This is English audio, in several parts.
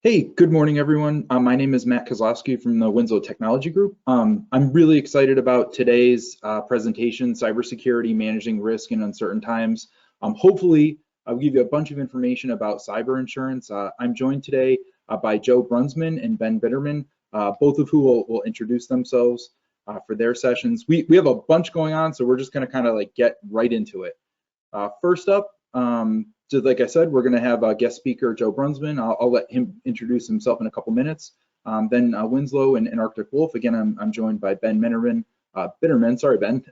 Hey, good morning, everyone. My name is Matt Kozloski from the Winslow Technology Group. I'm really excited about today's presentation, Cybersecurity, Managing Risk in Uncertain Times. Hopefully, I'll give you a bunch of information about cyber insurance. I'm joined today by Joe Brunsman and Ben Bitterman, both of who will introduce themselves for their sessions. We have a bunch going on, so we're just going to kind of like get right into it. First up, just like I said, we're going to have a guest speaker, Joe Brunsman. I'll let him introduce himself in a couple minutes. Then Winslow and Arctic Wolf. Again, I'm joined by Ben Bitterman, sorry, Ben,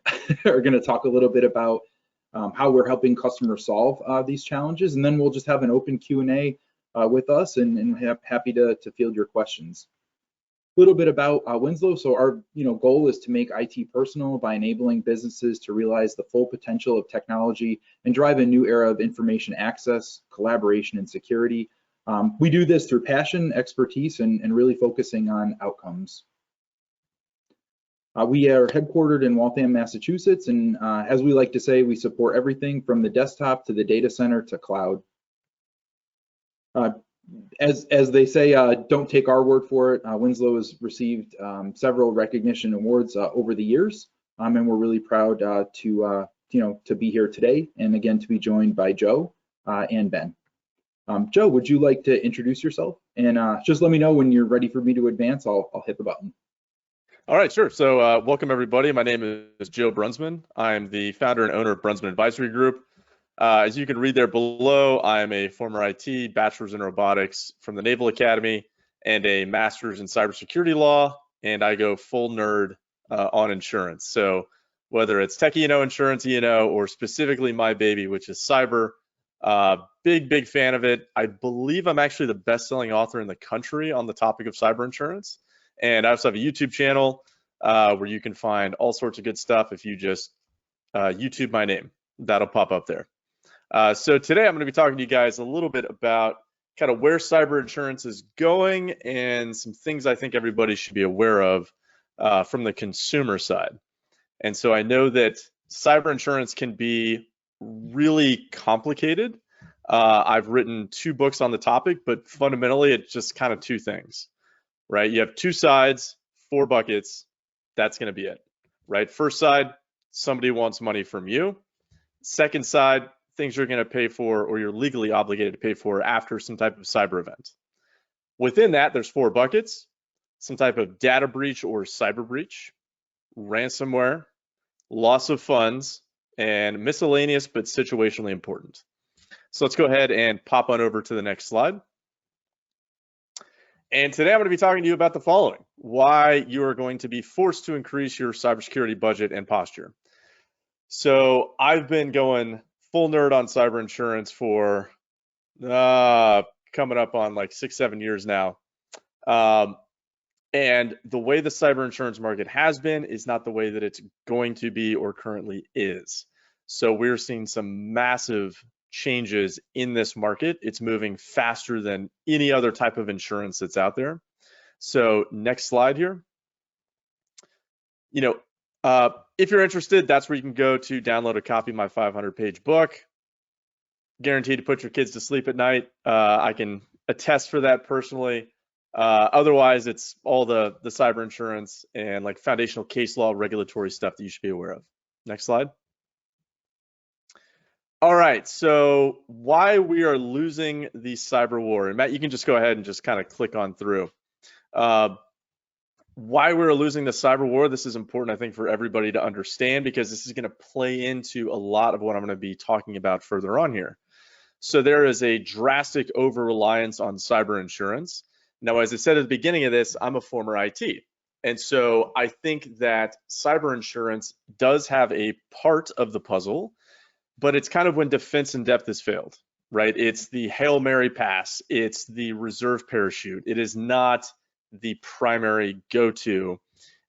are going to talk a little bit about how we're helping customers solve these challenges. And then we'll just have an open Q&A with us and happy to field your questions. A little bit about Winslow. So our goal is to make IT personal by enabling businesses to realize the full potential of technology and drive a new era of information access, collaboration, and security. We do this through passion, expertise, and really focusing on outcomes. We are headquartered in Waltham, Massachusetts, and as we like to say, we support everything from the desktop to the data center to cloud. As they say, don't take our word for it. Winslow has received several recognition awards over the years, and we're really proud to be here today, and again to be joined by Joe and Ben. Joe, would you like to introduce yourself? And just let me know when you're ready for me to advance. I'll hit the button. All right, sure. So welcome everybody. My name is Joe Brunsman. I'm the founder and owner of Brunsman Advisory Group. As you can read there below, I'm a former IT bachelor's in robotics from the Naval Academy and a master's in cybersecurity law, and I go full nerd on insurance. So whether it's tech E&O insurance, E&O, or specifically my baby, which is cyber, big fan of it. I believe I'm actually the best-selling author in the country on the topic of cyber insurance. And I also have a YouTube channel where you can find all sorts of good stuff. If you just YouTube my name, that'll pop up there. So today I'm going to be talking to you guys a little bit about kind of where cyber insurance is going and some things I think everybody should be aware of from the consumer side. And so I know that cyber insurance can be really complicated. I've written 2 books on the topic, but fundamentally it's just kind of 2 things, right? You have 2 sides, 4 buckets. That's going to be it, right? First side, somebody wants money from you. Second side, things you're going to pay for or you're legally obligated to pay for after some type of cyber event. Within that, there's 4 buckets: some type of data breach or cyber breach, ransomware, loss of funds, and miscellaneous but situationally important. So let's go ahead and pop on over to the next slide. And today I'm going to be talking to you about the following: why you are going to be forced to increase your cybersecurity budget and posture. So I've been going full nerd on cyber insurance for coming up on like 6-7 years now. And the way the cyber insurance market has been is not the way that it's going to be or currently is. So we're seeing some massive changes in this market. It's moving faster than any other type of insurance that's out there. So next slide here. If you're interested, that's where you can go to download a copy of my 500-page book. Guaranteed to put your kids to sleep at night. I can attest for that personally. Otherwise, it's all the cyber insurance and like foundational case law regulatory stuff that you should be aware of. Next slide. All right, so why we are losing the cyber war. And Matt, you can just go ahead and just kind of click on through. Why we're losing the cyber war, this is important, I think, for everybody to understand, because this is going to play into a lot of what I'm going to be talking about further on here. So there is a drastic over-reliance on cyber insurance. Now, as I said at the beginning of this, I'm a former IT. And so I think that cyber insurance does have a part of the puzzle, but it's kind of when defense in depth has failed, right? It's the Hail Mary pass. It's the reserve parachute. It is not the primary go-to.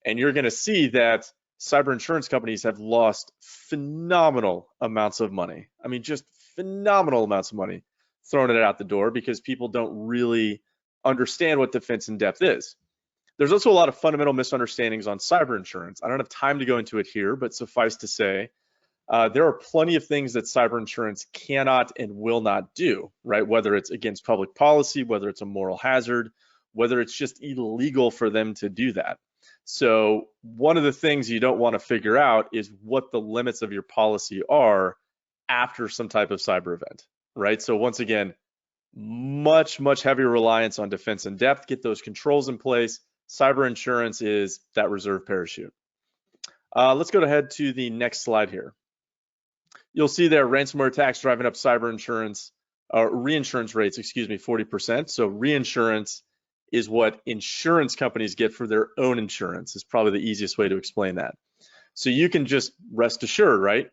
And you're going to see that cyber insurance companies have lost phenomenal amounts of money. I mean, just phenomenal amounts of money, throwing it out the door because people don't really understand what defense in depth is. There's also a lot of fundamental misunderstandings on cyber insurance. I don't have time to go into it here, but suffice to say, there are plenty of things that cyber insurance cannot and will not do, right? Whether it's against public policy, whether it's a moral hazard, whether it's just illegal for them to do that. So one of the things you don't want to figure out is what the limits of your policy are after some type of cyber event, right? So once again, much heavier reliance on defense in depth, get those controls in place. Cyber insurance is that reserve parachute. Let's go ahead to the next slide here. You'll see there ransomware attacks driving up cyber insurance, reinsurance rates, 40%. So reinsurance is what insurance companies get for their own insurance, is probably the easiest way to explain that. So you can just rest assured, right?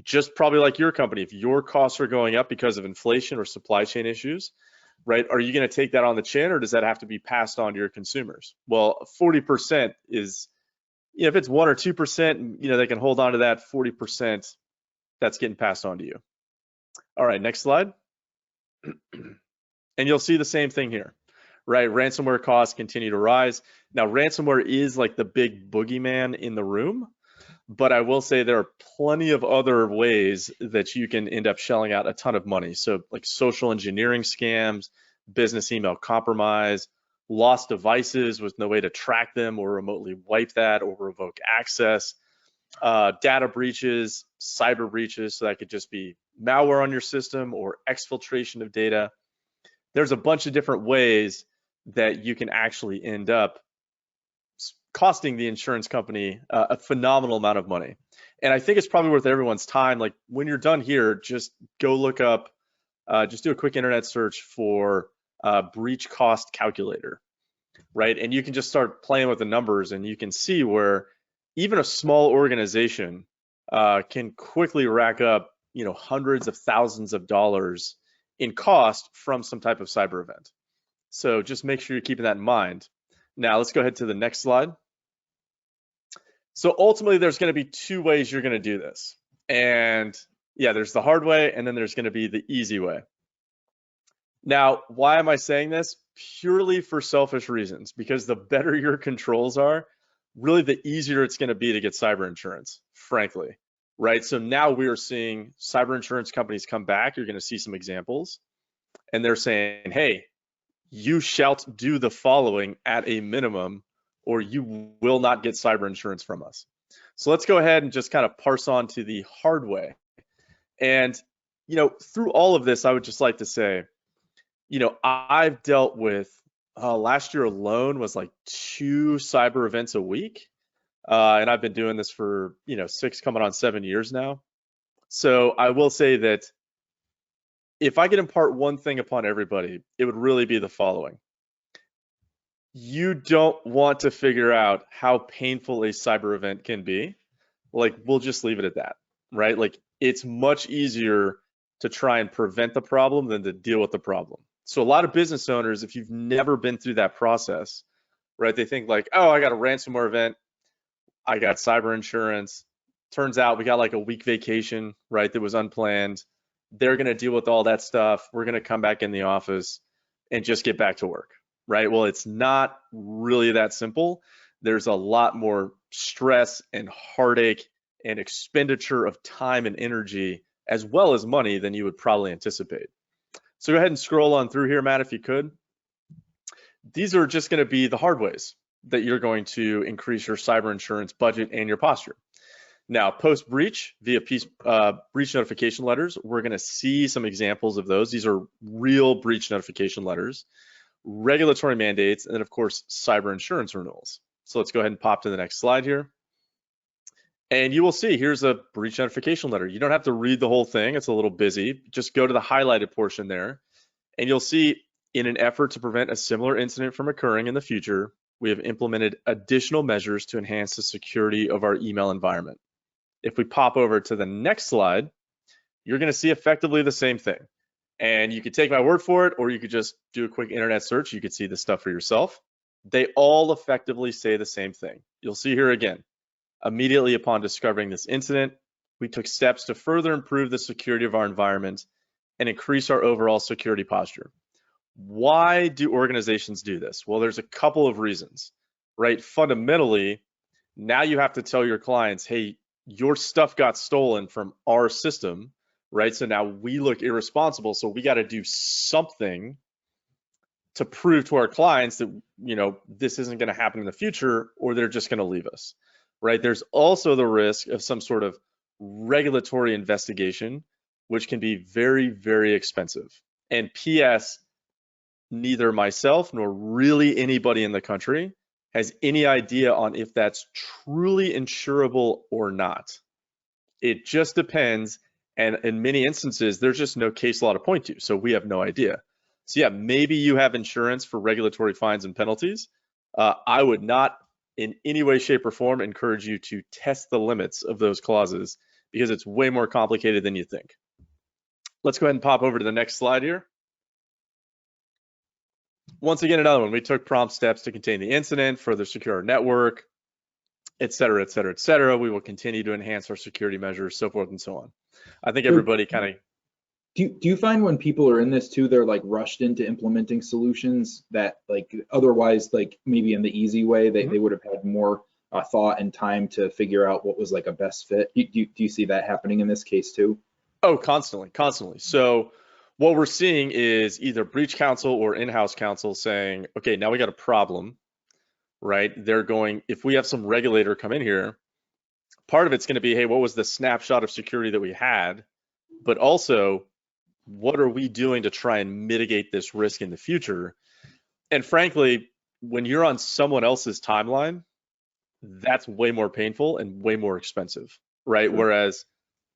Just probably like your company, if your costs are going up because of inflation or supply chain issues, right? Are you going to take that on the chin, or does that have to be passed on to your consumers? Well, 40% is, if it's 1 or 2%, they can hold on to that 40%. That's getting passed on to you. All right, next slide. And you'll see the same thing here, right? Ransomware costs continue to rise. Now, ransomware is like the big boogeyman in the room, but I will say there are plenty of other ways that you can end up shelling out a ton of money. So like social engineering scams, business email compromise, lost devices with no way to track them or remotely wipe that or revoke access, data breaches, cyber breaches, so that could just be malware on your system or exfiltration of data. There's a bunch of different ways that you can actually end up costing the insurance company a phenomenal amount of money. And I think it's probably worth everyone's time. Like when you're done here, just go look up, just do a quick internet search for breach cost calculator, right? And you can just start playing with the numbers, and you can see where even a small organization can quickly rack up, hundreds of thousands of dollars in cost from some type of cyber event. So just make sure you're keeping that in mind. Now let's go ahead to the next slide. So ultimately, there's going to be two ways you're going to do this. And yeah, there's the hard way, and then there's going to be the easy way. Now, why am I saying this? Purely for selfish reasons, because the better your controls are, really the easier it's going to be to get cyber insurance, frankly, right? So now we are seeing cyber insurance companies come back. You're going to see some examples, and they're saying, hey, you shall do the following at a minimum, or you will not get cyber insurance from us. So let's go ahead and just kind of parse on to the hard way. And, through all of this, I would just like to say, I've dealt with, last year alone was like 2 cyber events a week. And I've been doing this for, 6 coming on 7 years now. So I will say that if I could impart one thing upon everybody, it would really be the following. You don't want to figure out how painful a cyber event can be. Like, we'll just leave it at that, right? Like, it's much easier to try and prevent the problem than to deal with the problem. So a lot of business owners, if you've never been through that process, right, they think like, oh, I got a ransomware event, I got cyber insurance. Turns out we got like a week vacation, right, that was unplanned. They're going to deal with all that stuff. We're going to come back in the office and just get back to work, right? Well, it's not really that simple. There's a lot more stress and heartache and expenditure of time and energy, as well as money, than you would probably anticipate. So go ahead and scroll on through here, Matt, if you could. These are just going to be the hard ways that you're going to increase your cyber insurance budget and your posture. Now, post-breach via breach notification letters, we're going to see some examples of those. These are real breach notification letters, regulatory mandates, and then, of course, cyber insurance renewals. So let's go ahead and pop to the next slide here. And you will see here's a breach notification letter. You don't have to read the whole thing. It's a little busy. Just go to the highlighted portion there, and you'll see, in an effort to prevent a similar incident from occurring in the future, we have implemented additional measures to enhance the security of our email environment. If we pop over to the next slide, you're going to see effectively the same thing. And you could take my word for it, or you could just do a quick internet search. You could see this stuff for yourself. They all effectively say the same thing. You'll see here again, immediately upon discovering this incident, we took steps to further improve the security of our environment and increase our overall security posture. Why do organizations do this? Well, there's a couple of reasons, right? Fundamentally, now you have to tell your clients, hey, your stuff got stolen from our system, right? So now we look irresponsible. So we got to do something to prove to our clients that, this isn't going to happen in the future, or they're just going to leave us, right? There's also the risk of some sort of regulatory investigation, which can be very, very expensive. And PS, neither myself nor really anybody in the country has any idea on if that's truly insurable or not. It just depends. And in many instances, there's just no case law to point to. So we have no idea. So yeah, maybe you have insurance for regulatory fines and penalties. I would not in any way, shape, or form encourage you to test the limits of those clauses, because it's way more complicated than you think. Let's go ahead and pop over to the next slide here. Once again, another one. We took prompt steps to contain the incident, further secure our network, et cetera, et cetera, et cetera. We will continue to enhance our security measures, so forth and so on. I think everybody kind of... Do you find when people are in this too, they're like rushed into implementing solutions that like otherwise, like maybe in the easy way, they would have had more thought and time to figure out what was like a best fit? Do you see that happening in this case too? Oh, constantly. So what we're seeing is either breach counsel or in-house counsel saying, okay, now we got a problem, right? They're going, if we have some regulator come in here, part of it's going to be, hey, what was the snapshot of security that we had? But also, what are we doing to try and mitigate this risk in the future? And frankly, when you're on someone else's timeline, that's way more painful and way more expensive, right? Whereas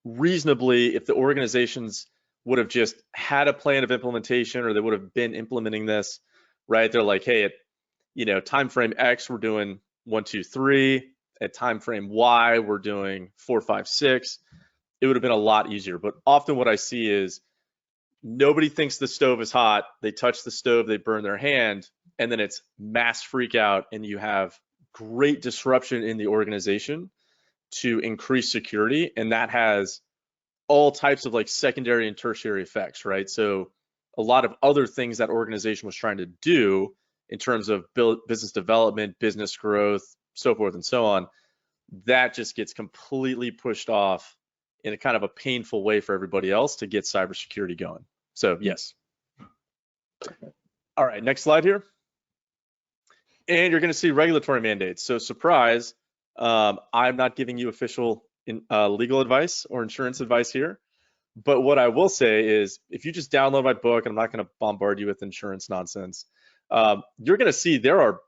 reasonably, if the organizations would have just had a plan of implementation, or they would have been implementing this, right? They're like, hey, at time frame X, we're doing 1, 2, 3. At time frame Y, we're doing 4, 5, 6. It would have been a lot easier. But often what I see is nobody thinks the stove is hot. They touch the stove, they burn their hand, and then it's mass freak out, and you have great disruption in the organization to increase security. And that has all types of like secondary and tertiary effects, right? So a lot of other things that organization was trying to do in terms of business development, business growth, so forth and so on, that just gets completely pushed off in a kind of a painful way for everybody else to get cybersecurity going. So yes. All right, next slide here. And you're going to see regulatory mandates. So surprise, I'm not giving you official legal advice or insurance advice here. But what I will say is, if you just download my book, and I'm not going to bombard you with insurance nonsense, you're going to see there are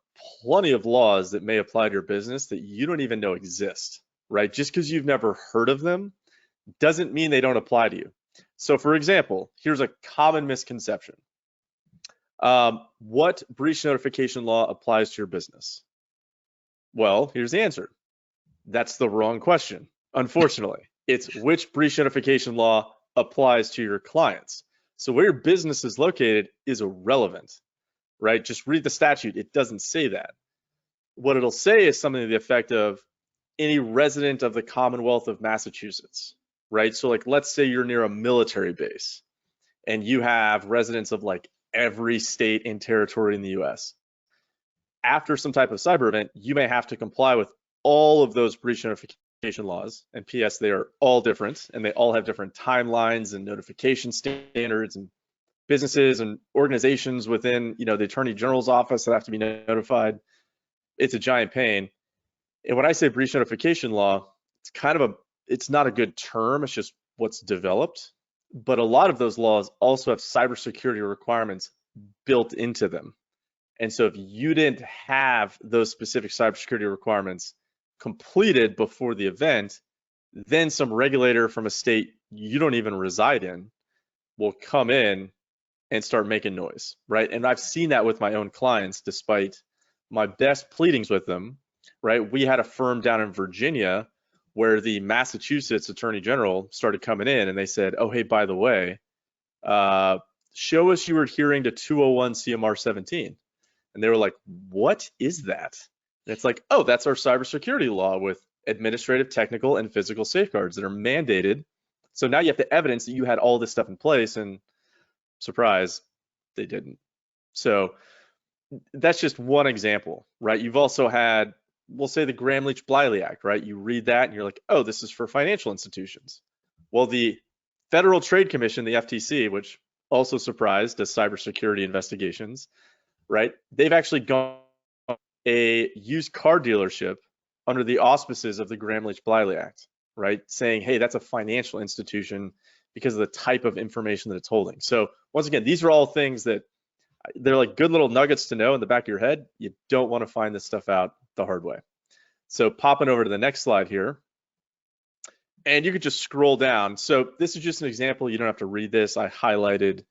plenty of laws that may apply to your business that you don't even know exist, right? Just because you've never heard of them doesn't mean they don't apply to you. So for example, here's a common misconception. What breach notification law applies to your business? Well, here's the answer. That's the wrong question, unfortunately. It's which breach notification law applies to your clients. So where your business is located is irrelevant, right? Just read the statute. It doesn't say that. What it'll say is something to the effect of any resident of the Commonwealth of Massachusetts, right? So like, let's say you're near a military base and you have residents of like every state and territory in the US. After some type of cyber event, you may have to comply with all of those breach notification laws. And PS, they are all different, and they all have different timelines and notification standards, and businesses and organizations within, the Attorney General's office that have to be notified. It's a giant pain. And when I say breach notification law, it's not a good term. It's just what's developed. But a lot of those laws also have cybersecurity requirements built into them. And so if you didn't have those specific cybersecurity requirements completed before the event, then some regulator from a state you don't even reside in will come in and start making noise, right? And I've seen that with my own clients, despite my best pleadings with them, right? We had a firm down in Virginia where the Massachusetts Attorney General started coming in, and they said, oh, hey, by the way, show us you were adhering to 201 CMR 17. And they were like, what is that? And it's like, oh, that's our cybersecurity law with administrative, technical, and physical safeguards that are mandated. So now you have to evidence that you had all this stuff in place, and surprise, they didn't. So that's just one example, right? You've also had we'll say the Gramm-Leach-Bliley Act, right? You read that and you're like, oh, this is for financial institutions. Well, the Federal Trade Commission, the FTC, which also surprised does cybersecurity investigations, right? They've actually gone a used car dealership under the auspices of the Gramm-Leach-Bliley Act, right? Saying, hey, that's a financial institution because of the type of information that it's holding. So once again, these are all things that they're like good little nuggets to know in the back of your head. You don't want to find this stuff out the hard way. So popping over to the next slide here, and you could just scroll down. So this is just an example. You don't have to read this. I highlighted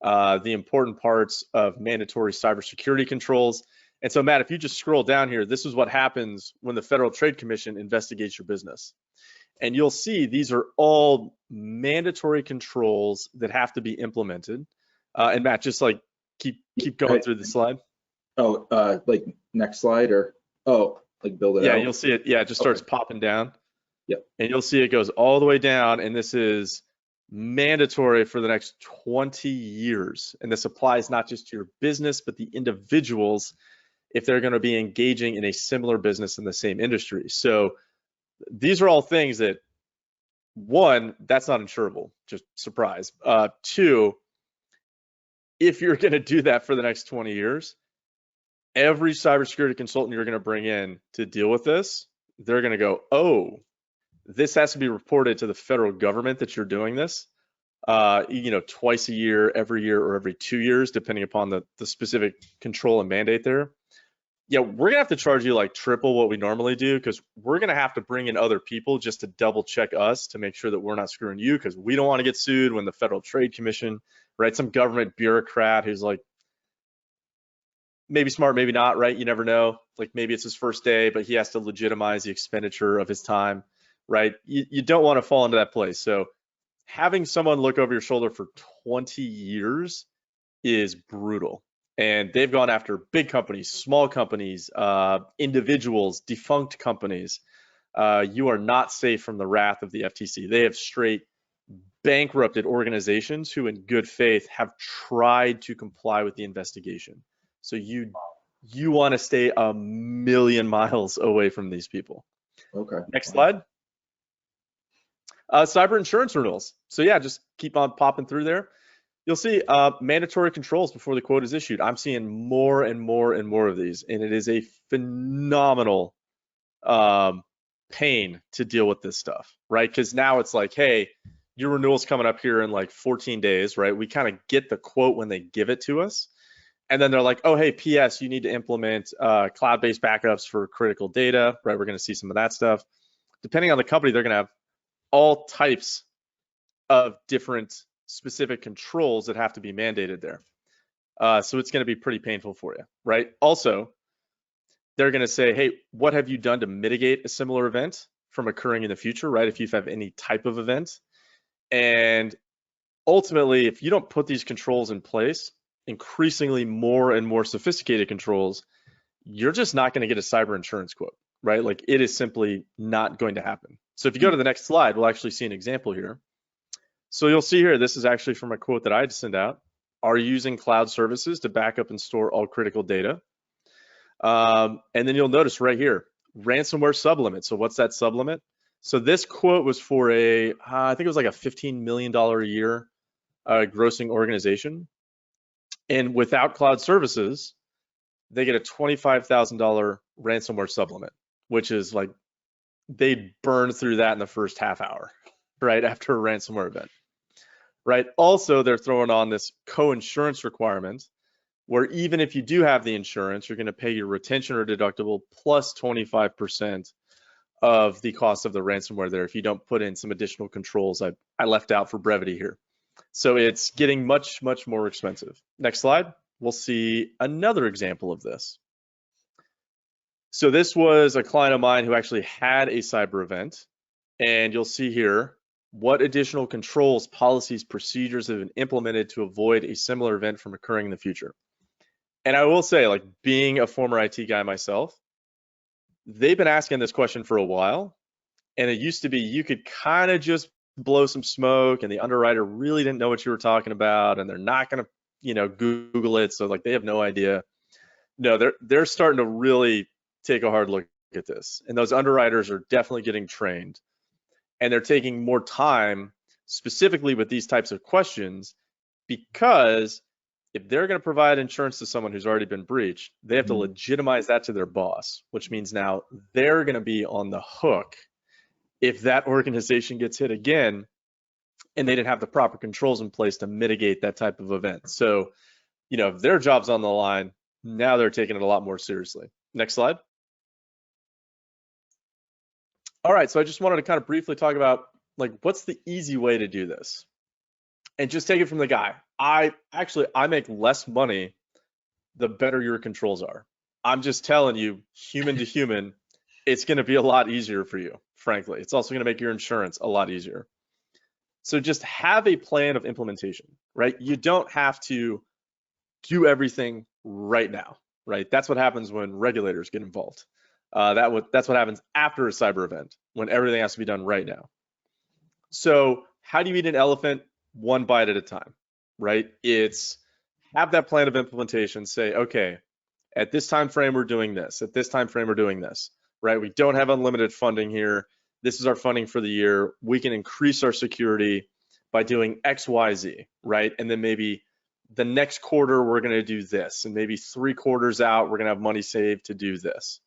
the important parts of mandatory cybersecurity controls. And so Matt, if you just scroll down here, this is what happens when the Federal Trade Commission investigates your business. And you'll see these are all mandatory controls that have to be implemented. And Matt, just like keep going through the slide. Oh, like next slide or, oh, like build it out. Yeah, you'll see it. Yeah, it just starts popping down. Yep. And you'll see it goes all the way down. And this is mandatory for the next 20 years. And this applies not just to your business, but the individuals if they're going to be engaging in a similar business in the same industry. So these are all things that, one, that's not insurable, just surprise. Two, if you're going to do that for the next 20 years, every cybersecurity consultant you're going to bring in to deal with this, they're going to go, oh, this has to be reported to the federal government that you're doing this, twice a year, every year, or every 2 years, depending upon the specific control and mandate there. Yeah, we're gonna have to charge you like triple what we normally do because we're gonna have to bring in other people just to double check us to make sure that we're not screwing you because we don't want to get sued when the Federal Trade Commission, right? Some government bureaucrat who's like maybe smart, maybe not, right? You never know. Like maybe it's his first day, but he has to legitimize the expenditure of his time, right? You don't want to fall into that place. So having someone look over your shoulder for 20 years is brutal. And they've gone after big companies, small companies, individuals, defunct companies. You are not safe from the wrath of the FTC. They have straight bankrupted organizations who in good faith have tried to comply with the investigation. So you want to stay a million miles away from these people. Okay. Next slide. Cyber insurance renewals. So yeah, just keep on popping through there. You'll see mandatory controls before the quote is issued. I'm seeing more and more and more of these, and it is a phenomenal pain to deal with this stuff, right? Because now it's like, hey, your renewal's coming up here in like 14 days, right? We kind of get the quote when they give it to us. And then they're like, oh, hey, PS, you need to implement cloud-based backups for critical data, right? We're going to see some of that stuff. Depending on the company, they're going to have all types of different specific controls that have to be mandated there. So it's going to be pretty painful for you, right? Also, they're going to say, hey, what have you done to mitigate a similar event from occurring in the future, right? If you have any type of event. And ultimately, if you don't put these controls in place, increasingly more and more sophisticated controls, you're just not going to get a cyber insurance quote, right? Like it is simply not going to happen. So if you go to the next slide, we'll actually see an example here. So you'll see here, this is actually from a quote that I had to send out. Are you using cloud services to back up and store all critical data? And then you'll notice right here, ransomware sublimit. So what's that sublimit? So this quote was for I think it was like a $15 million a year grossing organization. And without cloud services, they get a $25,000 ransomware sublimit, which is like, they burn through that in the first half hour, right? After a ransomware event. Right. Also, they're throwing on this co-insurance requirement where even if you do have the insurance, you're going to pay your retention or deductible plus 25% of the cost of the ransomware there if you don't put in some additional controls I left out for brevity here. So it's getting much, much more expensive. Next slide. We'll see another example of this. So this was a client of mine who actually had a cyber event, and you'll see here what additional controls, policies, procedures have been implemented to avoid a similar event from occurring in the future. And I will say, like being a former IT guy myself, they've been asking this question for a while. And it used to be you could kind of just blow some smoke and the underwriter really didn't know what you were talking about and they're not going to, Google it. So like they have no idea. No, they're starting to really take a hard look at this. And those underwriters are definitely getting trained, and they're taking more time specifically with these types of questions, because if they're going to provide insurance to someone who's already been breached, they have to legitimize that to their boss, which means now they're going to be on the hook if that organization gets hit again and they didn't have the proper controls in place to mitigate that type of event. So, if their job's on the line, now they're taking it a lot more seriously. Next slide. All right, so I just wanted to kind of briefly talk about, like, what's the easy way to do this? And just take it from the guy. I make less money the better your controls are. I'm just telling you, human to human, it's going to be a lot easier for you, frankly. It's also going to make your insurance a lot easier. So just have a plan of implementation, right? You don't have to do everything right now, right? That's what happens when regulators get involved. That's what happens after a cyber event, when everything has to be done right now. So how do you eat an elephant? One bite at a time, right? It's have that plan of implementation, say, okay, at this time frame, we're doing this. At this time frame, we're doing this, right? We don't have unlimited funding here. This is our funding for the year. We can increase our security by doing X, Y, Z, right? And then maybe the next quarter, we're going to do this. And maybe 3 quarters out, we're going to have money saved to do this.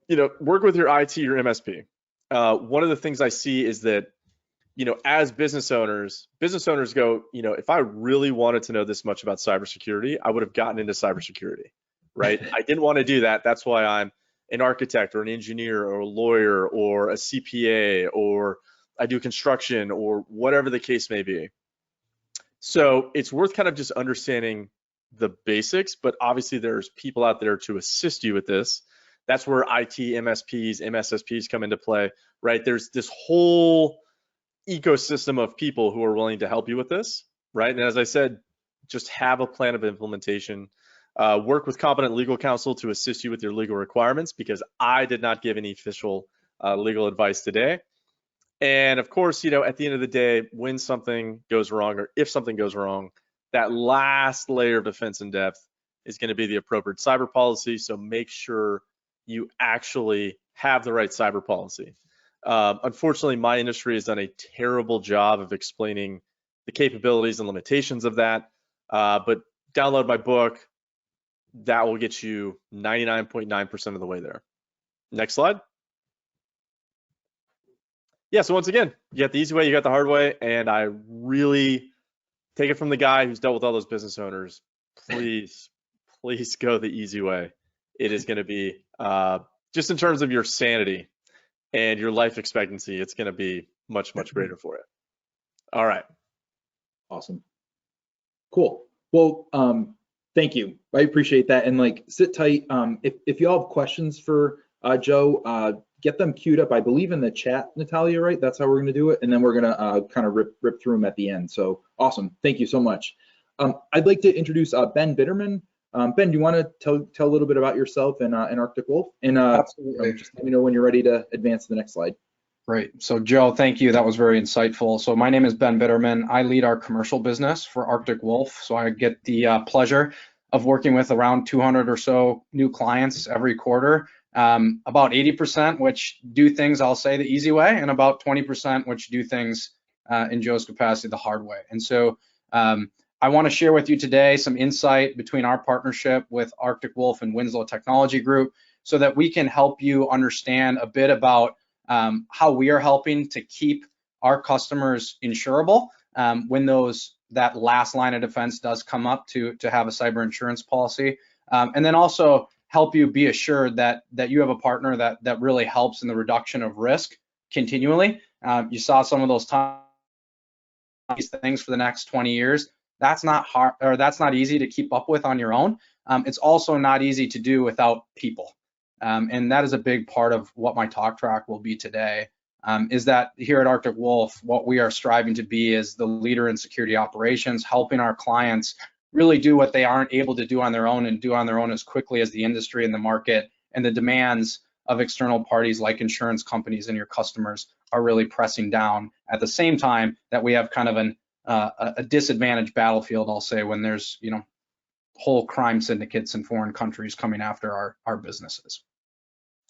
Work with your IT, your MSP. One of the things I see is that, as business owners go, if I really wanted to know this much about cybersecurity, I would have gotten into cybersecurity, right? I didn't want to do that. That's why I'm an architect or an engineer or a lawyer or a CPA, or I do construction, or whatever the case may be. So it's worth kind of just understanding the basics, but obviously there's people out there to assist you with this. That's where IT, MSPs, MSSPs come into play, right? There's this whole ecosystem of people who are willing to help you with this, right? And as I said, just have a plan of implementation. Work with competent legal counsel to assist you with your legal requirements, because I did not give any official legal advice today. And of course, at the end of the day, when something goes wrong, or if something goes wrong, that last layer of defense in depth is going to be the appropriate cyber policy. So make sure you actually have the right cyber policy. Unfortunately, my industry has done a terrible job of explaining the capabilities and limitations of that. But download my book. That will get you 99.9% of the way there. Next slide. Yeah, so once again, you got the easy way, you got the hard way, and I really take it from the guy who's dealt with all those business owners. Please go the easy way. It is going to be, just in terms of your sanity and your life expectancy, it's going to be much, much greater for it. All right. Awesome. Cool. Well, thank you. I appreciate that. And sit tight. If you all have questions for Joe, get them queued up, I believe, in the chat, Natalia, right? That's how we're going to do it. And then we're going to kind of rip through them at the end. So awesome. Thank you so much. I'd like to introduce Ben Bitterman. Ben, do you want to tell a little bit about yourself and Arctic Wolf? And just let me know when you're ready to advance to the next slide. Great. So Joe, thank you. That was very insightful. So my name is Ben Bitterman. I lead our commercial business for Arctic Wolf. So I get the pleasure of working with around 200 or so new clients every quarter. About 80% which do things, I'll say, the easy way, and about 20% which do things in Joe's capacity the hard way. And so I want to share with you today some insight between our partnership with Arctic Wolf and Winslow Technology Group, so that we can help you understand a bit about how we are helping to keep our customers insurable when that last line of defense does come up to have a cyber insurance policy, and then also help you be assured that you have a partner that really helps in the reduction of risk continually. You saw some of those things for the next 20 years. That's not hard, or that's not easy to keep up with on your own. It's also not easy to do without people. And that is a big part of what my talk track will be today, is that here at Arctic Wolf, what we are striving to be is the leader in security operations, helping our clients really do what they aren't able to do on their own, and do on their own as quickly as the industry and the market and the demands of external parties like insurance companies and your customers are really pressing down, at the same time that we have kind of a disadvantaged battlefield, I'll say, when there's whole crime syndicates in foreign countries coming after our businesses.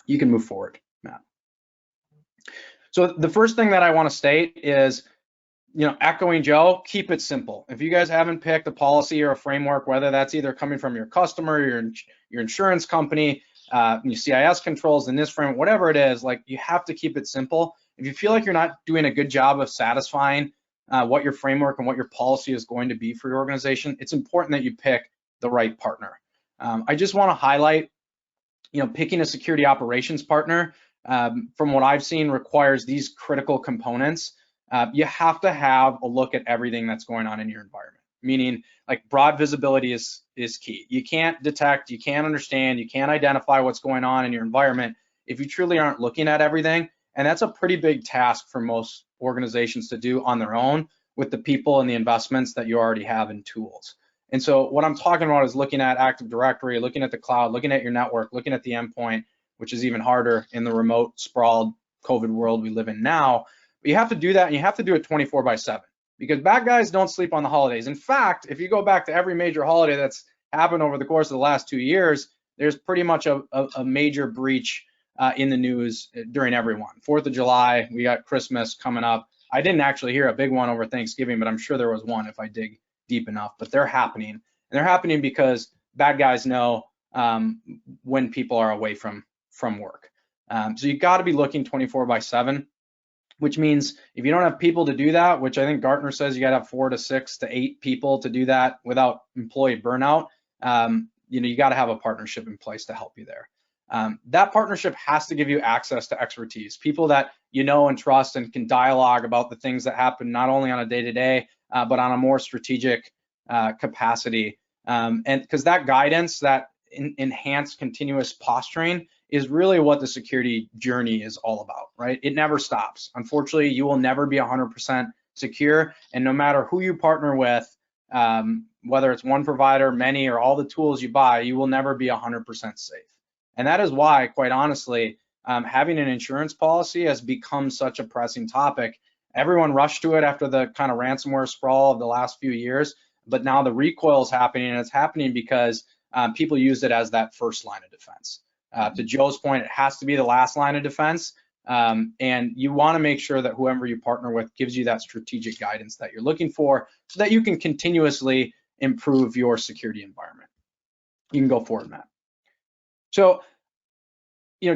You can move forward, Matt. So the first thing that I want to state is, echoing Joe, keep it simple. If you guys haven't picked a policy or a framework, whether that's either coming from your customer, your insurance company, your CIS controls in this framework, whatever it is, like, you have to keep it simple. If you feel like you're not doing a good job of satisfying what your framework and what your policy is going to be for your organization, it's important that you pick the right partner. I just want to highlight, picking a security operations partner, from what I've seen, requires these critical components. You have to have a look at everything that's going on in your environment, meaning like broad visibility is key. You can't detect, you can't understand, you can't identify what's going on in your environment if you truly aren't looking at everything. And that's a pretty big task for most organizations to do on their own with the people and the investments that you already have in tools. And so what I'm talking about is looking at Active Directory, looking at the cloud, looking at your network, looking at the endpoint, which is even harder in the remote, sprawled COVID world we live in now. But you have to do that, and you have to do it 24/7, because bad guys don't sleep on the holidays. In fact, if you go back to every major holiday that's happened over the course of the last 2 years, there's pretty much a major breach in the news during every one. 4th of July, we got Christmas coming up. I didn't actually hear a big one over Thanksgiving, but I'm sure there was one if I dig deep enough. But they're happening, and they're happening because bad guys know when people are away from work. So you've got to be looking 24/7, which means if you don't have people to do that, which I think Gartner says you got to have 4 to 6 to 8 people to do that without employee burnout, you got to have a partnership in place to help you there. That partnership has to give you access to expertise, people that you know and trust and can dialogue about the things that happen not only on a day-to-day, but on a more strategic capacity. And because that guidance, that enhanced continuous posturing is really what the security journey is all about, right? It never stops. Unfortunately, you will never be 100% secure, and no matter who you partner with, whether it's one provider, many, or all the tools you buy, you will never be 100% safe. And that is why, quite honestly, having an insurance policy has become such a pressing topic. Everyone rushed to it after the kind of ransomware sprawl of the last few years, but now the recoil is happening, and it's happening because people use it as that first line of defense. To Joe's point, it has to be the last line of defense, and you want to make sure that whoever you partner with gives you that strategic guidance that you're looking for, so that you can continuously improve your security environment. You can go forward, Matt. So,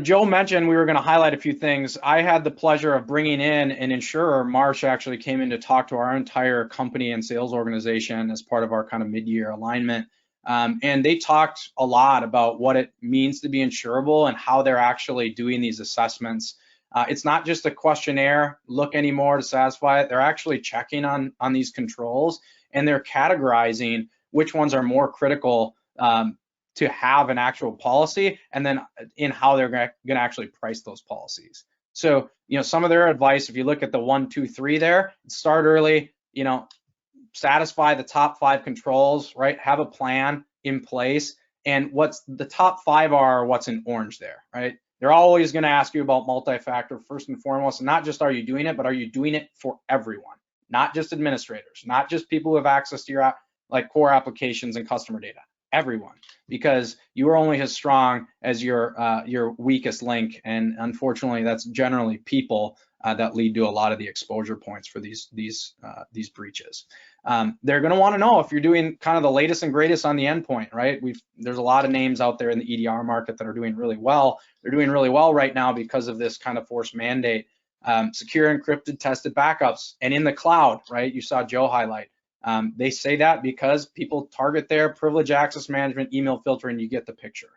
Joe mentioned we were going to highlight a few things. I had the pleasure of bringing in an insurer. Marsh actually came in to talk to our entire company and sales organization as part of our kind of mid-year alignment. And they talked a lot about what it means to be insurable and how they're actually doing these assessments. It's not just a questionnaire look anymore to satisfy it. They're actually checking on these controls, and they're categorizing which ones are more critical to have an actual policy, and then in how they're going to actually price those policies. So, some of their advice, if you look at the 1, 2, 3 there, start early, satisfy the top 5 controls, right? Have a plan in place, and what's the top 5 are what's in orange there, right? They're always going to ask you about multi-factor first and foremost, and not just are you doing it, but are you doing it for everyone, not just administrators, not just people who have access to your core applications and customer data, everyone, because you are only as strong as your weakest link, and unfortunately, that's generally people that lead to a lot of the exposure points for these breaches. They're going to want to know if you're doing kind of the latest and greatest on the endpoint, right? There's a lot of names out there in the EDR market that are doing really well. They're doing really well right now because of this kind of forced mandate. Secure, encrypted, tested backups, and in the cloud, right? You saw Joe highlight. They say that because people target their privilege access management, email filtering. You get the picture.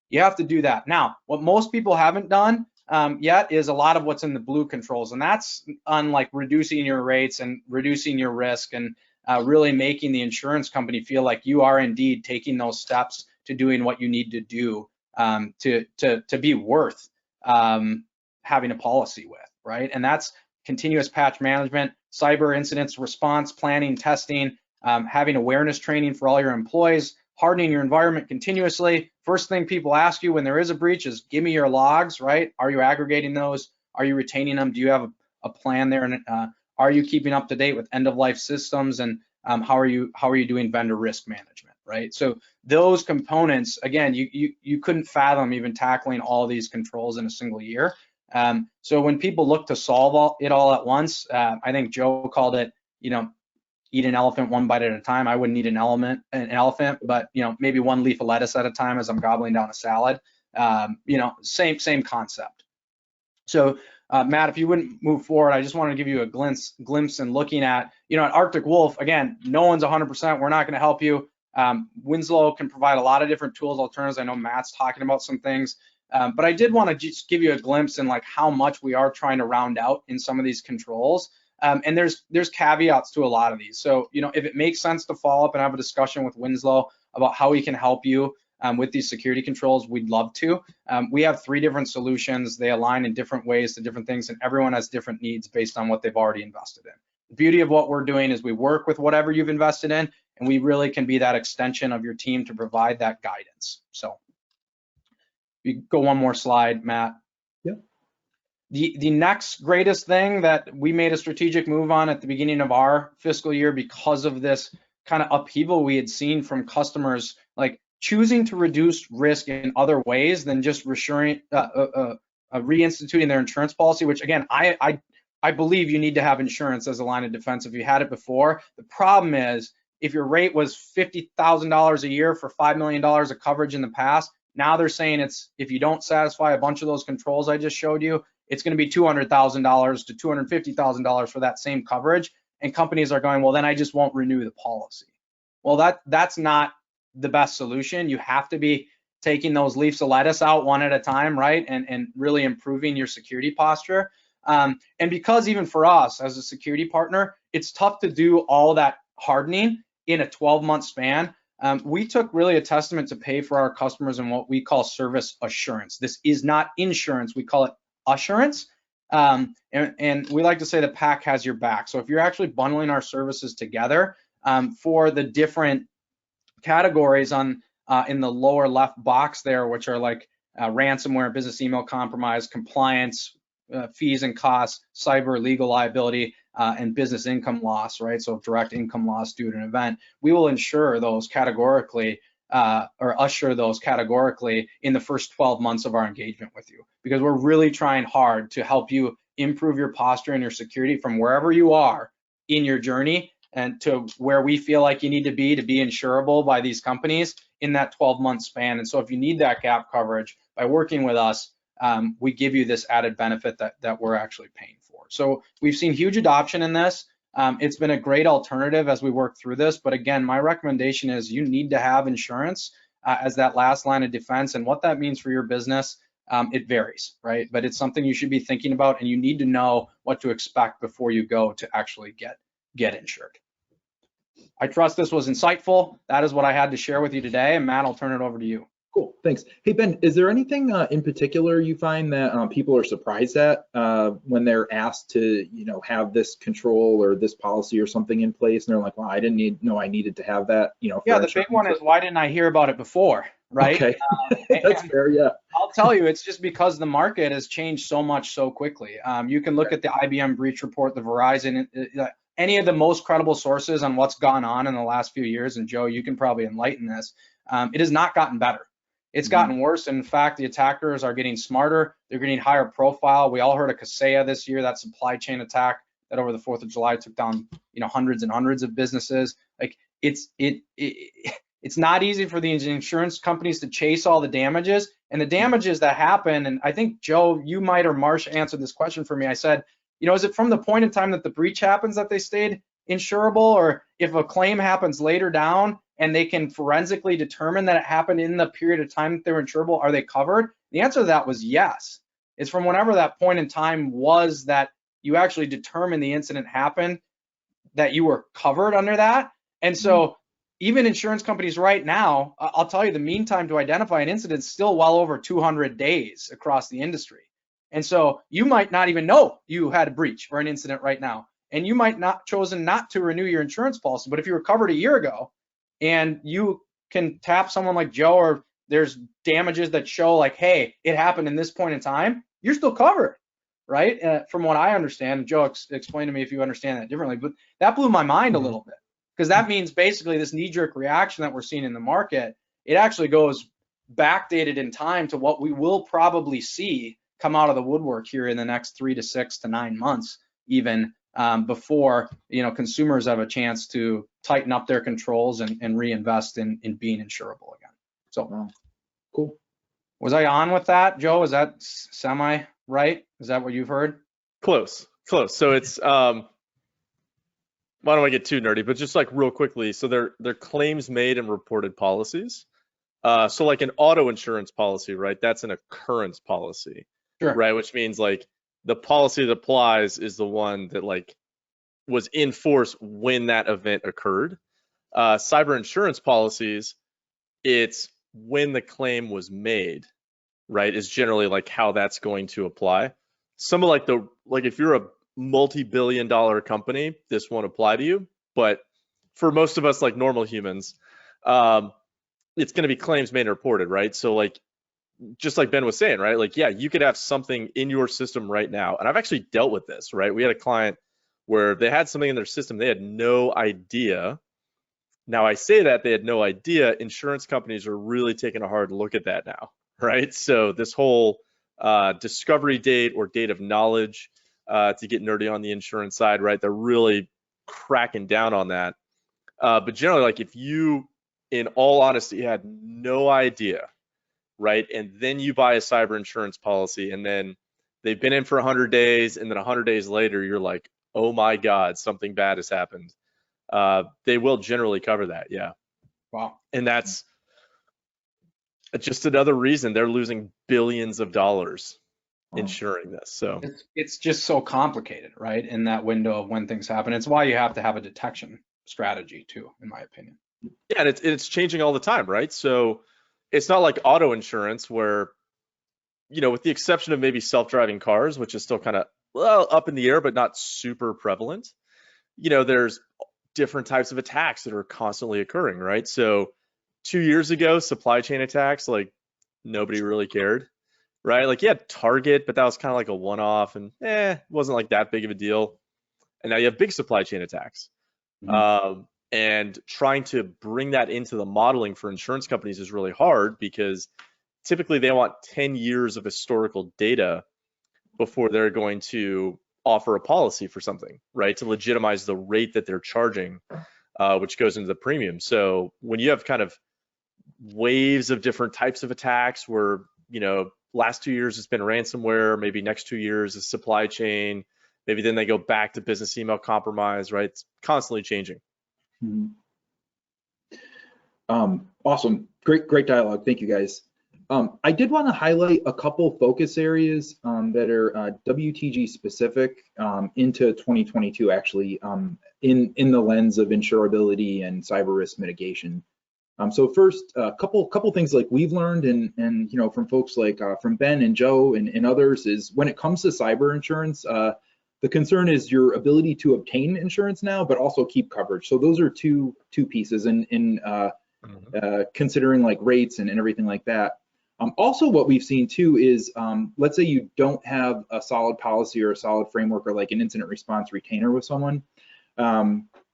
You have to do that. Now, what most people haven't done yet is a lot of what's in the blue controls, and that's on like reducing your rates and reducing your risk, and really making the insurance company feel like you are indeed taking those steps to doing what you need to do to be worth having a policy with, right? And that's continuous patch management, cyber incidents response planning, testing, having awareness training for all your employees, hardening your environment continuously. First thing people ask you when there is a breach is, give me your logs, right? Are you aggregating those? Are you retaining them? Do you have a plan there? And are you keeping up to date with end of life systems? And how are you doing vendor risk management? right? So those components, again, you couldn't fathom even tackling all these controls in a single year. So when people look to solve it all at once, I think Joe called it, eat an elephant one bite at a time. I wouldn't eat an elephant, but maybe one leaf of lettuce at a time as I'm gobbling down a salad. Same concept. So Matt, if you wouldn't move forward, I just wanted to give you a glimpse in looking at, at Arctic Wolf, again, no one's 100%, we're not gonna help you. Winslow can provide a lot of different tools, alternatives. I know Matt's talking about some things, but I did wanna just give you a glimpse in like how much we are trying to round out in some of these controls. And there's caveats to a lot of these. So, if it makes sense to follow up and have a discussion with Winslow about how we can help you with these security controls, we'd love to. We have 3 different solutions. They align in different ways to different things, and everyone has different needs based on what they've already invested in. The beauty of what we're doing is we work with whatever you've invested in, and we really can be that extension of your team to provide that guidance. So you go one more slide, Matt. Yep. The next greatest thing that we made a strategic move on at the beginning of our fiscal year because of this kind of upheaval we had seen from customers, like choosing to reduce risk in other ways than just reinstituting their insurance policy, which again, I believe you need to have insurance as a line of defense if you had it before. The problem is if your rate was $50,000 a year for $5 million of coverage in the past, now they're saying it's, if you don't satisfy a bunch of those controls I just showed you, it's going to be $200,000 to $250,000 for that same coverage. And companies are going, well, then I just won't renew the policy. Well, that's not the best solution. You have to be taking those leaves of lettuce out one at a time, right? And really improving your security posture. And because even for us as a security partner, it's tough to do all that hardening in a 12-month span. We took really a testament to pay for our customers in what we call service assurance. This is not insurance, we call it assurance. And we like to say the pack has your back. So if you're actually bundling our services together for the different categories on in the lower left box there, which are like ransomware, business email compromise, compliance, fees and costs, cyber, legal liability, and business income loss, right? So direct income loss due to an event, we will insure those categorically or assure those categorically in the first 12 months of our engagement with you, because we're really trying hard to help you improve your posture and your security from wherever you are in your journey and to where we feel like you need to be insurable by these companies in that 12-month span. And so if you need that gap coverage, by working with us, we give you this added benefit that we're actually paying for. So we've seen huge adoption in this. It's been a great alternative as we work through this. But again, my recommendation is you need to have insurance as that last line of defense. And what that means for your business, it varies, right? But it's something you should be thinking about, and you need to know what to expect before you go to actually get insured. I trust this was insightful. That is what I had to share with you today. And Matt, I'll turn it over to you. Cool, thanks. Hey, Ben, is there anything in particular you find that people are surprised at when they're asked to, have this control or this policy or something in place, and they're like, well, I didn't know I needed to have that, Yeah, the big one is, why didn't I hear about it before, right? Okay, that's fair, yeah. I'll tell you, it's just because the market has changed so much so quickly. You can look at the IBM breach report, the Verizon, any of the most credible sources on what's gone on in the last few years, and Joe, you can probably enlighten this, it has not gotten better. It's gotten worse. In fact, the attackers are getting smarter. They're getting higher profile. We all heard of Kaseya this year, that supply chain attack that over the 4th of July took down, hundreds and hundreds of businesses. Like it's not easy for the insurance companies to chase all the damages, and the damages that happen. And I think Joe, you might, or Marsh answered this question for me. I said, is it from the point in time that the breach happens that they stayed insurable, or if a claim happens later down and they can forensically determine that it happened in the period of time that they were insurable, are they covered? The answer to that was yes. It's from whenever that point in time was that you actually determined the incident happened, that you were covered under that. And so even insurance companies right now, I'll tell you, the mean time to identify an incident is still well over 200 days across the industry. And so you might not even know you had a breach or an incident right now, and you might not chosen not to renew your insurance policy. But if you were covered a year ago, and you can tap someone like Joe, or there's damages that show like, hey, it happened in this point in time, you're still covered, right? From what I understand, Joe, explain to me if you understand that differently, but that blew my mind a little bit. because that means basically this knee-jerk reaction that we're seeing in the market, it actually goes backdated in time to what we will probably see come out of the woodwork here in the next 3 to 6 to 9 months, even before consumers have a chance to tighten up their controls and reinvest in being insurable again. So, cool. Was I on with that, Joe? Is that semi right? Is that what you've heard? Close. So it's why don't I get too nerdy? But just like real quickly, so they're claims made and reported policies. So like an auto insurance policy, right? That's an occurrence policy, Sure. right? Which means like the policy that applies is the one that like was in force when that event occurred. Cyber insurance policies, it's when the claim was made, right? Is generally like how that's going to apply. Some of like if you're a multi-billion-dollar company, this won't apply to you. But for most of us, like normal humans, it's going to be claims made and reported, right? So like, just like Ben was saying, right? Like, yeah, you could have something in your system right now. And I've actually dealt with this, right? We had a client where they had something in their system. They had no idea. Now I say that they had no idea. Insurance companies are really taking a hard look at that now, right? So this whole discovery date or date of knowledge, to get nerdy on the insurance side, right? They're really cracking down on that. But generally, like if you, in all honesty, had no idea, right? And then you buy a cyber insurance policy and then they've been in for 100 days and then 100 days later, you're like, oh my God, something bad has happened. They will generally cover that. Yeah. Wow. And that's just another reason they're losing billions of dollars insuring this. So it's just so complicated, right? In that window of when things happen. It's why you have to have a detection strategy too, in my opinion. Yeah, and it's changing all the time, right? So it's not like auto insurance where, with the exception of maybe self-driving cars, which is still kind of, well, up in the air, but not super prevalent, there's different types of attacks that are constantly occurring, right? So 2 years ago, supply chain attacks, like nobody really cared, right? Like you had Target, but that was kind of like a one-off and it wasn't like that big of a deal. And now you have big supply chain attacks. Mm-hmm. And trying to bring that into the modeling for insurance companies is really hard because typically they want 10 years of historical data before they're going to offer a policy for something, right? To legitimize the rate that they're charging, which goes into the premium. So when you have kind of waves of different types of attacks where, last 2 years it's been ransomware, maybe next 2 years is supply chain, maybe then they go back to business email compromise, right? It's constantly changing. Mm-hmm. Awesome. Great dialogue. Thank you, guys. I did want to highlight a couple focus areas that are WTG specific into 2022, actually, in the lens of insurability and cyber risk mitigation. So first, a couple things like we've learned and from folks like from Ben and Joe and others is when it comes to cyber insurance, the concern is your ability to obtain insurance now, but also keep coverage. So those are two pieces in considering like rates and everything like that. Also, what we've seen too is, let's say you don't have a solid policy or a solid framework or like an incident response retainer with someone.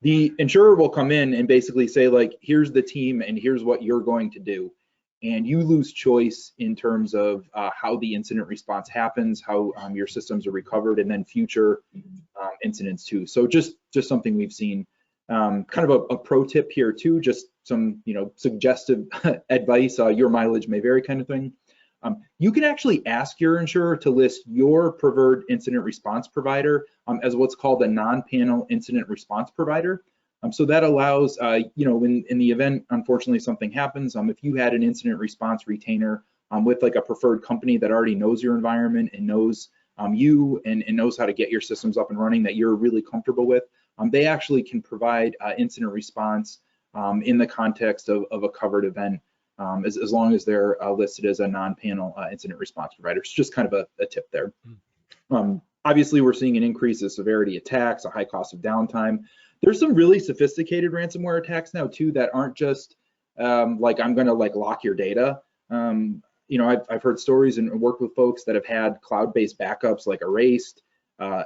The insurer will come in and basically say like, here's the team and here's what you're going to do. And you lose choice in terms of how the incident response happens, how your systems are recovered, and then future incidents too. So just something we've seen. Kind of a pro tip here too, just some suggestive advice, your mileage may vary kind of thing. You can actually ask your insurer to list your preferred incident response provider as what's called a non-panel incident response provider. So that allows, in the event, unfortunately, something happens, if you had an incident response retainer with like a preferred company that already knows your environment and knows you and knows how to get your systems up and running that you're really comfortable with, they actually can provide incident response in the context of a covered event, as long as they're listed as a non-panel incident response provider. It's just kind of a tip there. Obviously, we're seeing an increase of severity attacks, a high cost of downtime. There's some really sophisticated ransomware attacks now too that aren't just like I'm going to like lock your data. I've heard stories and worked with folks that have had cloud-based backups like erased.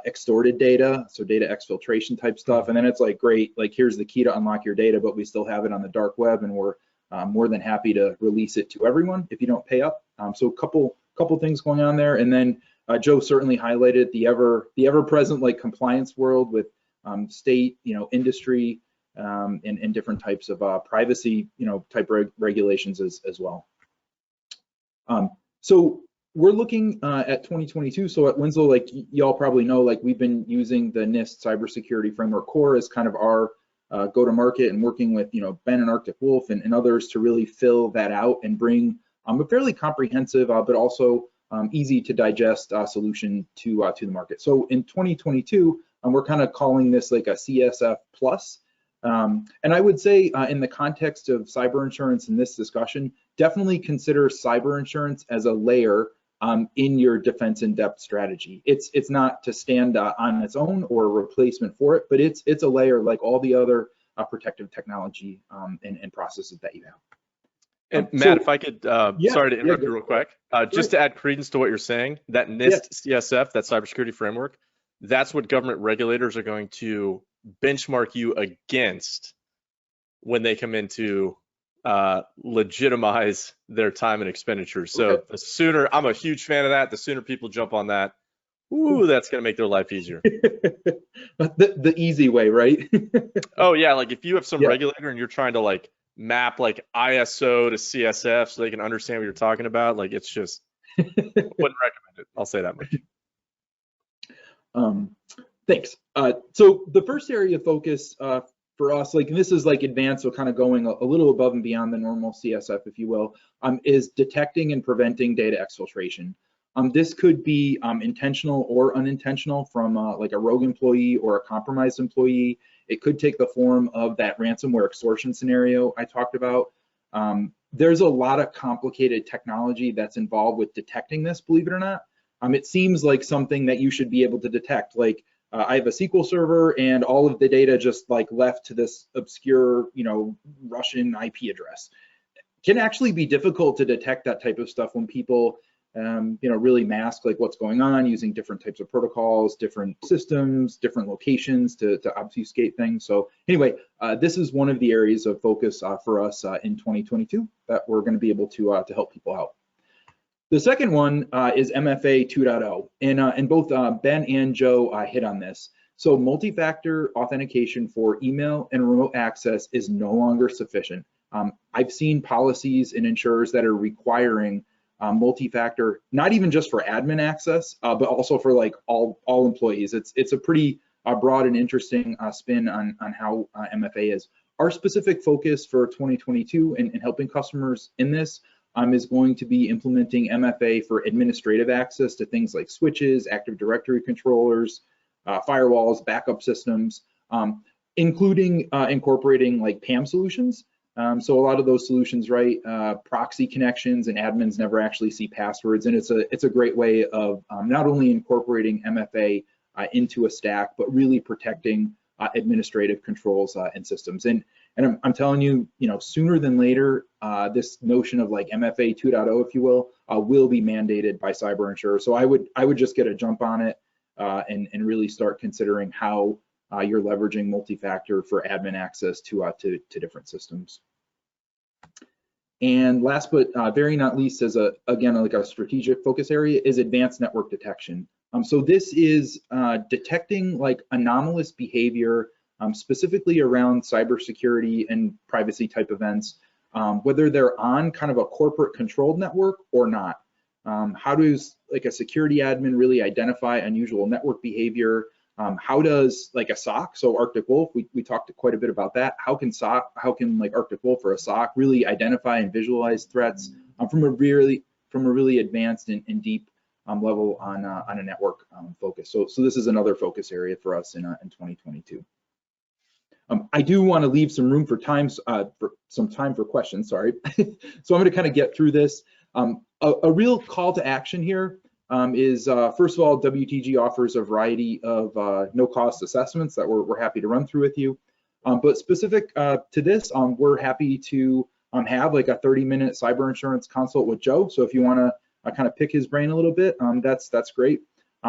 extorted data, so data exfiltration type stuff. And then it's like, great, like here's the key to unlock your data, but we still have it on the dark web, and we're more than happy to release it to everyone if you don't pay up. So a couple things going on there. And then Joe certainly highlighted the ever-present like compliance world with state, industry, and different types of privacy, type regulations as well. So we're looking at 2022. So at Winslow, like y'all probably know, like we've been using the NIST Cybersecurity Framework Core as kind of our go-to-market, and working with Ben and Arctic Wolf and others to really fill that out and bring a fairly comprehensive but also easy to digest solution to the market. So in 2022, we're kind of calling this like a CSF plus. And I would say in the context of cyber insurance in this discussion, definitely consider cyber insurance as a layer in your defense in depth strategy. It's not to stand on its own or a replacement for it, but it's a layer like all the other protective technology and processes that you have. And Matt, if I could, sorry to interrupt you real quick, just to add credence to what you're saying, that NIST CSF, that cybersecurity framework, that's what government regulators are going to benchmark you against when they come in to legitimize their time and expenditures. So the sooner, I'm a huge fan of that, the sooner people jump on that, ooh, that's going to make their life easier. the easy way, right? Oh yeah, like if you have some regulator and you're trying to like map like ISO to CSF so they can understand what you're talking about, like it's just, wouldn't recommend it. I'll say that much. Thanks. So the first area of focus for us, like this is like advanced, so kind of going a little above and beyond the normal CSF, if you will, is detecting and preventing data exfiltration. This could be intentional or unintentional from like a rogue employee or a compromised employee. It could take the form of that ransomware extortion scenario I talked about. There's a lot of complicated technology that's involved with detecting this, believe it or not. It seems like something that you should be able to detect. Like I have a SQL server and all of the data just like left to this obscure, Russian IP address. It can actually be difficult to detect that type of stuff when people, really mask like what's going on using different types of protocols, different systems, different locations to obfuscate things. So anyway, this is one of the areas of focus for us in 2022 that we're going to be able to help people out. The second one is MFA 2.0, and both Ben and Joe hit on this. So multi-factor authentication for email and remote access is no longer sufficient. I've seen policies and insurers that are requiring multi-factor, not even just for admin access, but also for like all employees. It's a pretty broad and interesting spin on how MFA is. Our specific focus for 2022 and helping customers in this is going to be implementing MFA for administrative access to things like switches, Active Directory controllers, firewalls, backup systems, including incorporating like PAM solutions. So a lot of those solutions, right, proxy connections, and admins never actually see passwords, and it's a great way of not only incorporating MFA into a stack, but really protecting administrative controls and systems. And I'm telling you, sooner than later, this notion of like MFA 2.0, if you will be mandated by cyber insurers. So I would just get a jump on it and really start considering how you're leveraging multi-factor for admin access to different systems. And last but very not least, as again like a strategic focus area, is advanced network detection. So this is detecting like anomalous behavior, specifically around cybersecurity and privacy type events, whether they're on kind of a corporate controlled network or not. How does like a security admin really identify unusual network behavior? How does like a SOC, so Arctic Wolf, we talked quite a bit about that. How can like Arctic Wolf or a SOC really identify and visualize threats from a really advanced and deep level on a network focus? So this is another focus area for us in 2022. I do want to leave some room for time for questions. Sorry, so I'm going to kind of get through this. A real call to action here is first of all, WTG offers a variety of no-cost assessments that we're happy to run through with you. But specific to this, we're happy to have like a 30-minute cyber insurance consult with Joe. So if you want to kind of pick his brain a little bit, that's great.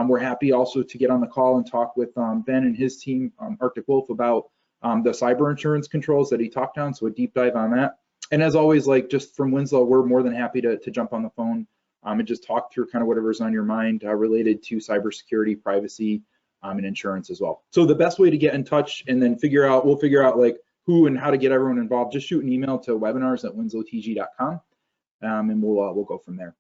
We're happy also to get on the call and talk with Ben and his team, Arctic Wolf, about the cyber insurance controls that he talked on, so a deep dive on that. And as always, like just from Winslow, we're more than happy to jump on the phone and just talk through kind of whatever's on your mind related to cybersecurity, privacy, and insurance as well. So the best way to get in touch and then we'll figure out like who and how to get everyone involved, just shoot an email to webinars@winslowtg.com and we'll go from there.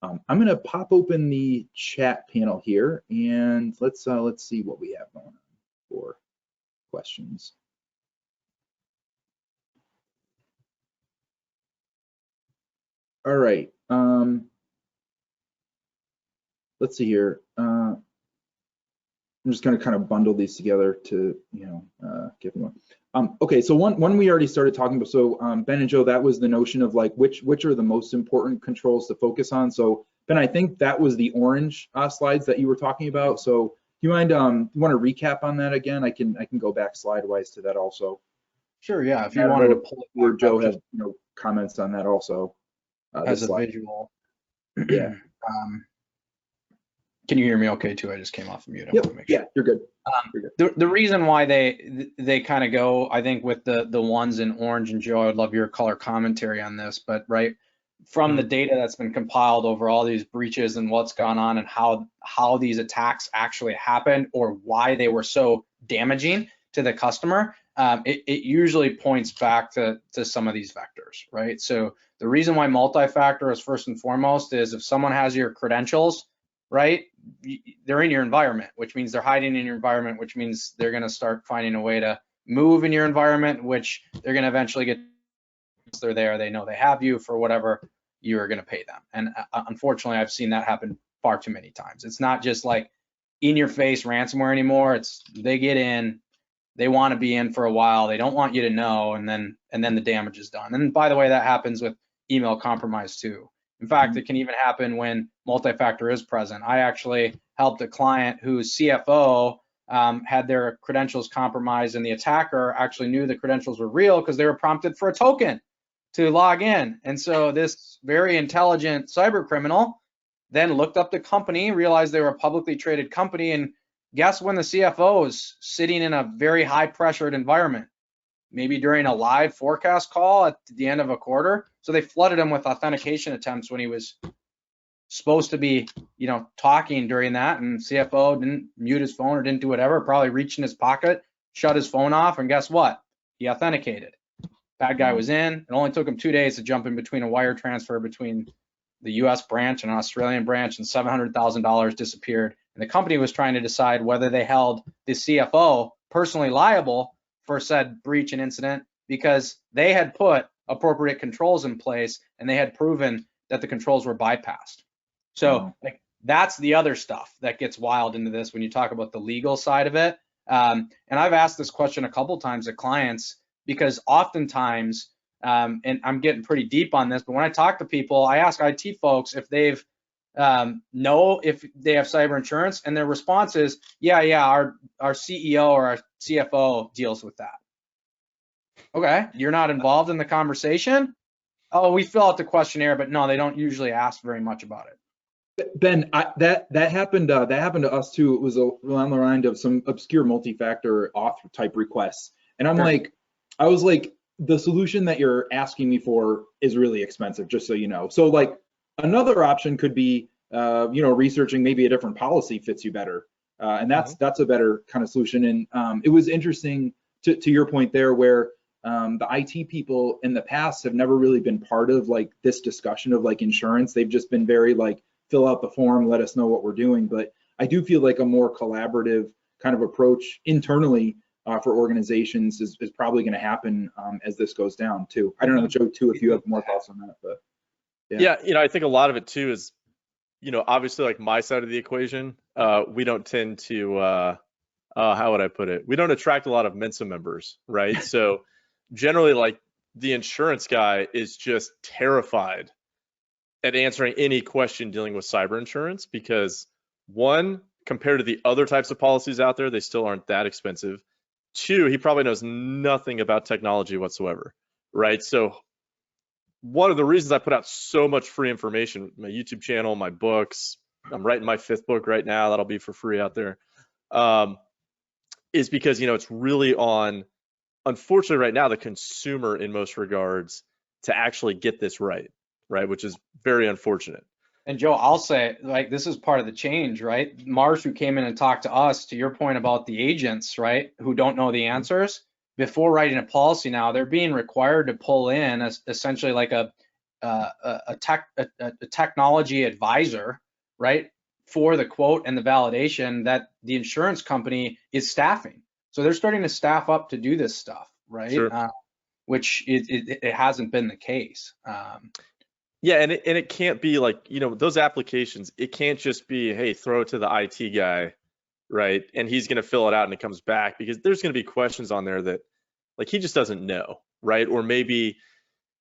I'm gonna pop open the chat panel here and let's see what we have going on for questions. All right, let's see here. I'm just gonna kind of bundle these together to, get them on. Okay, so one we already started talking about. So Ben and Joe, that was the notion of like which are the most important controls to focus on. So Ben, I think that was the orange slides that you were talking about. So do you mind, you want to recap on that again? I can go back slide wise to that also. Sure, yeah. If you wanted to pull it or Joe has comments on that also. As a visual. Yeah. Can you hear me okay too? I just came off of mute. Yep. Yeah, you're good. The reason why they kind of go, I think, with the ones in orange, and Joe, I'd love your color commentary on this, but right from the data that's been compiled over all these breaches and what's gone on and how these attacks actually happened or why they were so damaging to the customer, it usually points back to some of these vectors, right? So the reason why multi-factor is first and foremost is if someone has your credentials, right, they're in your environment, which means they're hiding in your environment, which means they're going to start finding a way to move in your environment, which they're going to eventually get. Once they're there, they know they have you for whatever you are going to pay them. And unfortunately, I've seen that happen far too many times. It's not just like in your face ransomware anymore. It's they get in, they want to be in for a while, they don't want you to know, and then the damage is done. And by the way, that happens with email compromise too. In fact, it can even happen when multi-factor is present. I actually helped a client whose CFO had their credentials compromised, and the attacker actually knew the credentials were real because they were prompted for a token to log in. And so this very intelligent cyber criminal then looked up the company, realized they were a publicly traded company, and guess when the CFO is sitting in a very high pressured environment, maybe during a live forecast call at the end of a quarter. So they flooded him with authentication attempts when he was supposed to be, talking during that, and CFO didn't mute his phone or didn't do whatever, probably reached in his pocket, shut his phone off, and guess what? He authenticated. Bad guy was in. It only took him 2 days to jump in between a wire transfer between the US branch and an Australian branch, and $700,000 disappeared. And the company was trying to decide whether they held the CFO personally liable for said breach and incident because they had put appropriate controls in place and they had proven that the controls were bypassed. So like that's the other stuff that gets wild into this when you talk about the legal side of it. And I've asked this question a couple times to clients because oftentimes, and I'm getting pretty deep on this, but when I talk to people, I ask IT folks if they've know if they have cyber insurance, and their response is, yeah, our CEO or our CFO deals with that. Okay, you're not involved in the conversation? Oh, we fill out the questionnaire, but no, they don't usually ask very much about it. Ben, that happened to us too. It was along the line of some obscure multi-factor auth type requests, and I was like, the solution that you're asking me for is really expensive, just so you know. So like another option could be, researching maybe a different policy fits you better, and that's a better kind of solution. And it was interesting to your point there, where the IT people in the past have never really been part of like this discussion of like insurance. They've just been very like, fill out the form, let us know what we're doing. But I do feel like a more collaborative kind of approach internally for organizations is probably going to happen as this goes down too. I don't know, Joe, too, if you have more thoughts on that, but yeah, I think a lot of it too is, obviously like my side of the equation, we don't tend to, how would I put it? We don't attract a lot of Mensa members, right? So generally like the insurance guy is just terrified at answering any question dealing with cyber insurance because one, compared to the other types of policies out there, they still aren't that expensive. Two, he probably knows nothing about technology whatsoever, right? So one of the reasons I put out so much free information, my YouTube channel, my books, I'm writing my 5th book right now. That'll be for free out there. Is because, it's really on, unfortunately right now, the consumer in most regards to actually get this right, which is very unfortunate. And Joe, I'll say, like, this is part of the change, right? Marsh, who came in and talked to us, to your point about the agents, right, who don't know the answers, before writing a policy now, they're being required to pull in essentially like a technology advisor, right, for the quote and the validation that the insurance company is staffing. So they're starting to staff up to do this stuff, right? Sure. Which it hasn't been the case. Yeah, and it can't be like, those applications, it can't just be, hey, throw it to the IT guy, right? And he's going to fill it out and it comes back, because there's going to be questions on there that, like, he just doesn't know, right? Or maybe,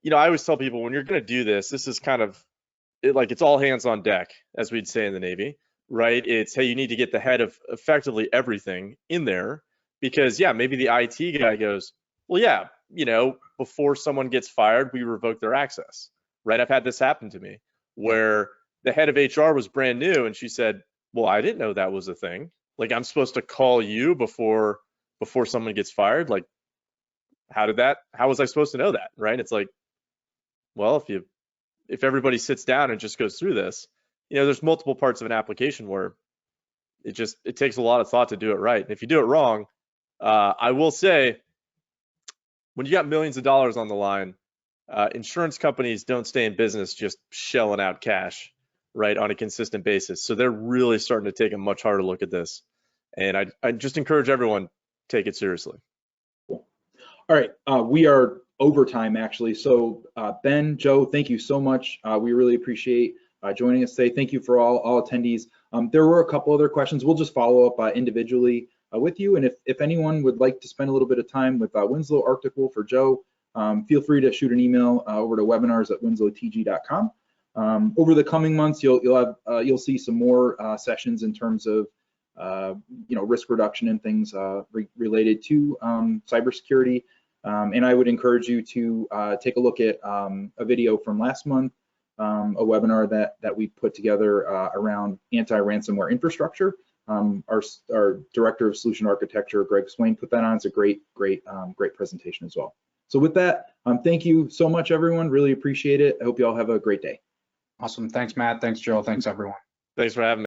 I always tell people, when you're going to do this is kind of, it's all hands on deck, as we'd say in the Navy, right? It's, hey, you need to get the head of effectively everything in there, because, yeah, maybe the IT guy goes, well, yeah, before someone gets fired, we revoke their access. Right, I've had this happen to me where the head of HR was brand new and she said, well, I didn't know that was a thing. Like, I'm supposed to call you before someone gets fired. Like, how was I supposed to know that? Right. It's like, well, if everybody sits down and just goes through this, there's multiple parts of an application where it takes a lot of thought to do it right. And if you do it wrong, I will say, when you got millions of dollars on the line, insurance companies don't stay in business just shelling out cash, right, on a consistent basis. So they're really starting to take a much harder look at this. And I just encourage everyone, take it seriously. Cool. All right, we are over time, actually. So Ben, Joe, thank you so much. We really appreciate joining us today. Thank you for all attendees. There were a couple other questions. We'll just follow up individually with you. And if anyone would like to spend a little bit of time with Winslow, Arctic Wolf, or Joe, feel free to shoot an email over to webinars@winslowtg.com. Over the coming months, you'll see some more sessions in terms of risk reduction and things related to cybersecurity. And I would encourage you to take a look at a video from last month, a webinar that we put together around anti-ransomware infrastructure. Our director of solution architecture, Greg Swain, put that on. It's a great presentation as well. So with that, thank you so much, everyone. Really appreciate it. I hope you all have a great day. Awesome. Thanks, Matt. Thanks, Joe. Thanks, everyone. Thanks for having me.